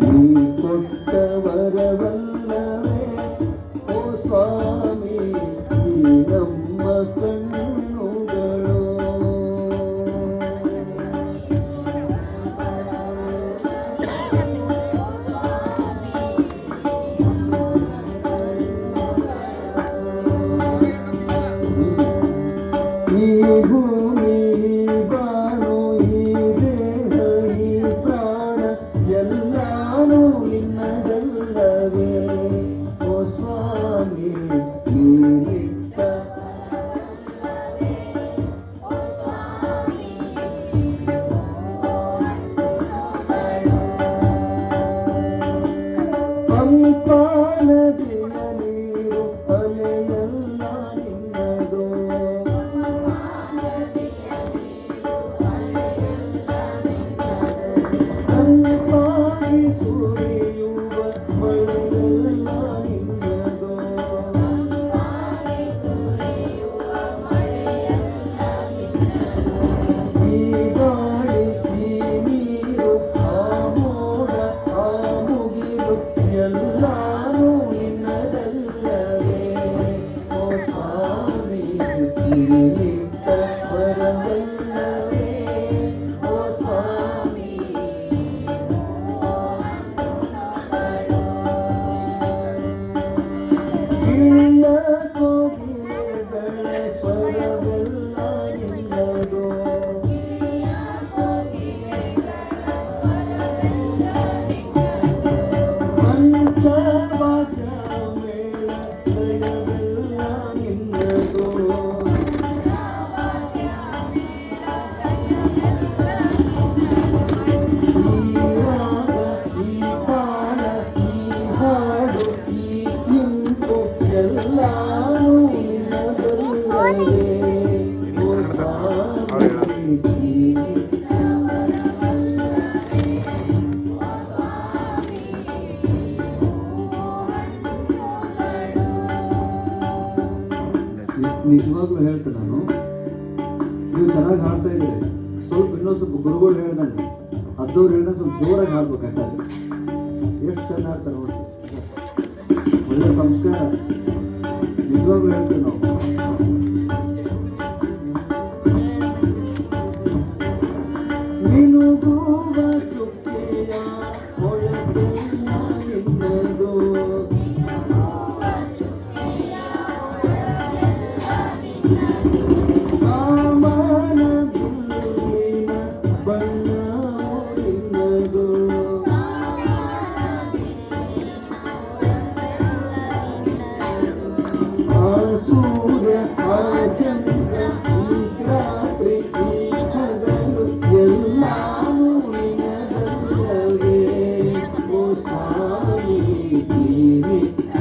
ನೀ ಕೊಟ್ಟ ವರವಲ್ಲವೇ ಓ ಸ್ವಾಮಿ ಈ ನಮ್ಮ ಕಣ್ಣುಗಳು. ಈ ಭೂಮಿ ಬಾನು ಈ ದೇಹ ಈ ಪ್ರಾಣ ಎಲ್ಲಾನು ನಿನ್ನದಲ್ಲವೇ ಓ ಸ್ವಾಮಿ ನೀನಿಟ್ಟ ಸಂಪಾನದಿಯ ನೀರು ಅಲೆಯಲ್ಲ ನಿನ್ನದು. ತಂಪಾಗಿ ಸುರಿಯುವ ಮಳೆಯಲ್ಲ ನಿನ್ನದು. ಈ ಗಾಳಿ ಈ ನೀರು ಆ ಮೋಡ ಆ ಮುಗಿಲು ಎಲ್ಲಾನು ನಿನ್ನದಲ್ಲವೇ ಓ ಸ್ವಾಮಿ ನೀನಿಟ್ಟ ವರವಲ್ಲವೇ ಓ ಸ್ವಾಮಿ. ಗಿಳಿಯ ಕೋಗಿಲೆಗಳ ಸ್ವರವೆಲ್ಲ ನಿನ್ನದು. ಪಂಚವಾದ್ಯ ಮೇಳ ಲಯವೆಲ್ಲ ನಿನ್ನದು. ಈ ರಾಗ ಈ ತಾಳ ಈ ಹಾಡು ಈ ಇಂಪು ಎಲ್ಲಾನು ನಿನ್ನದಲ್ಲವೇ ಓ ಸ್ವಾಮಿ. ನಿಜವಾಗ್ಲೂ ಹೇಳ್ತೇನೆ ನಾನು, ನೀವು ಚೆನ್ನಾಗಿ ಹಾಡ್ತಾ ಇದ್ದೀರಿ. ಸ್ವಲ್ಪ ಇನ್ನೊಂದು ಸ್ವಲ್ಪ ಗುರುಗಳು ಹೇಳ್ದಂಗೆ ಅದ್ದವ್ರು ಹೇಳ್ದಂಗೆ ಸ್ವಲ್ಪ ಜೋರಾಗಿ ಹಾಡ್ಬೇಕಾಗ್ತದೆ. ಎಷ್ಟು ಚೆನ್ನಾಗಿ ಹಾಡ್ತಾರೆ ನೋಡಿ, ಒಳ್ಳೆ ಸಂಸ್ಕಾರ. ನಿಜವಾಗ್ಲೂ ಹೇಳ್ತೇವೆ ನಾವು. ಮಿನುಗುವ ಚುಕ್ಕೆಯ ಹೊಳಪೆಲ್ಲ ನಿನ್ನದು. ಕಾಮನ ಬಿಲ್ಲಿನ ಬಣ್ಣ ನಿನ್ನದು. ಆ ಸೂರ್ಯ ಆ ಚಂದ್ರ ಈ ರಾತ್ರಿ ಈ ಹಗಲು ಎಲ್ಲಾನು ನಿನ್ನದಲ್ಲವೇ ಓ ಸ್ವಾಮಿ ನೀನಿಟ್ಟ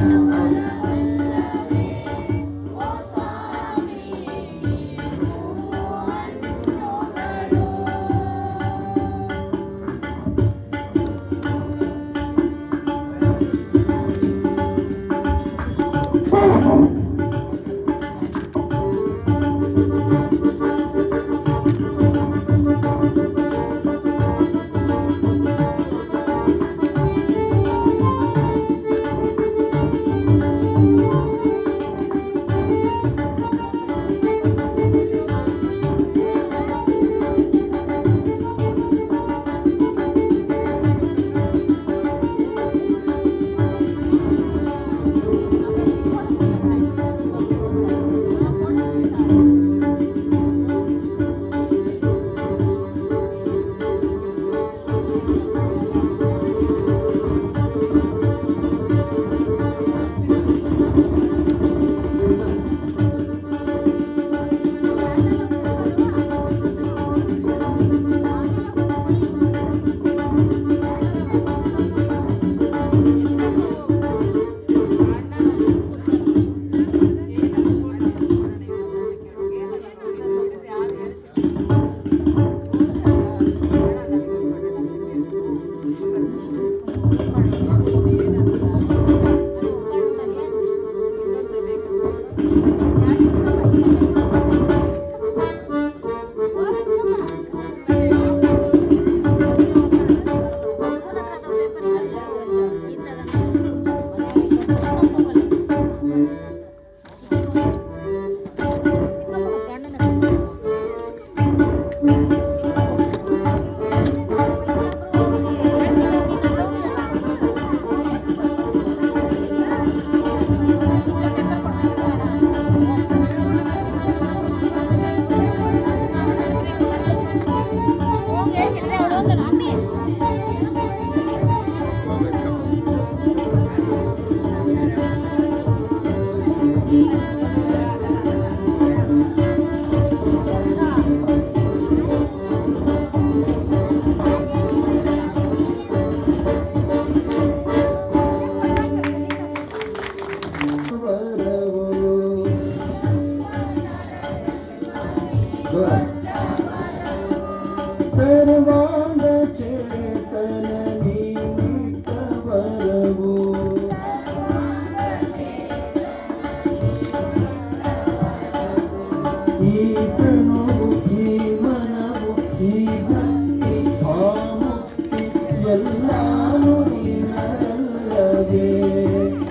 ಎಲ್ಲಾನು ನಿನ್ನಲ್ಲವೇ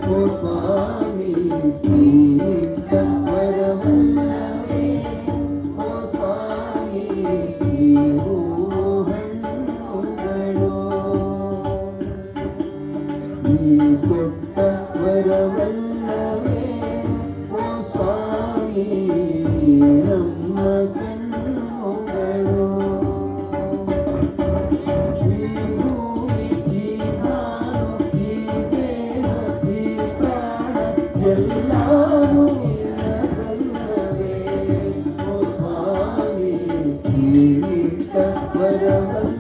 ಓ ಸ್ವಾಮಿ ನೀನಿಟ್ಟ ವರವಲ್ಲವೇ ಓ ಸ್ವಾಮಿ ನೀವು ಹಣ್ಣುಗಳು ನೀ ಕೊಟ್ಟ ವರವಲ್ಲವೇ ಓ ಸ್ವಾಮಿ ನಮ್ಮ ಕಣ್ಣುಗಳು ಈ ಭೂಮಿ ಈ ನಾನು ಈ ದೇಹ ಈ ಪ್ರಾಣ ಎಲ್ಲಾನು ನಿನ್ನದಲ್ಲವೇ ಓ ಸ್ವಾಮಿ ನೀನಿಟ್ಟ ವರವಲ್ಲವೇ